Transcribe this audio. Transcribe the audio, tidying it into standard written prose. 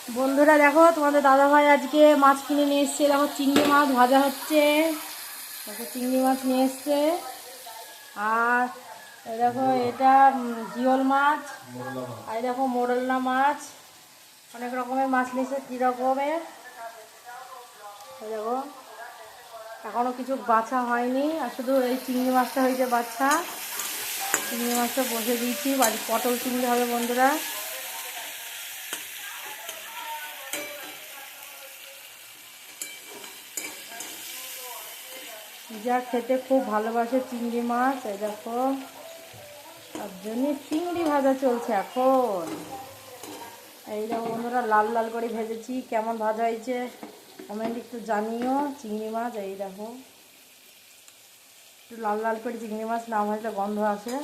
বন্ধুরা দেখো, তোমাদের দাদাভাই আজকে মাছ কিনে নিয়ে এসছে। দেখো চিংড়ি মাছ ভাজা হচ্ছে। দেখো চিংড়ি মাছ নিয়ে এসছে। আর দেখো এটা জিওল মাছ। আর দেখো মোরলা মাছ। অনেক রকমের মাছ নিয়েছে। কী রকমের দেখো, এখনও কিছু বাছা হয়নি। আর শুধু এই চিংড়ি মাছটা হয়েছে বাচ্চা। চিংড়ি মাছটা বসে দিয়েছি। বাড়ি পটল চিংড়ি হবে বন্ধুরা। যা খেতে খুব ভালোবাসে চিংড়ি মাছ। এই দেখো, তার জন্য চিংড়ি ভাজা চলছে এখন। এই দেখো বন্ধুরা, লাল লাল করে ভেজেছি। কেমন ভাজা হয়েছে কমেন্ট একটু জানিও। চিংড়ি মাছ এই দেখো, একটু লাল লাল করে চিংড়ি মাছ না ভাজলে গন্ধ আসে।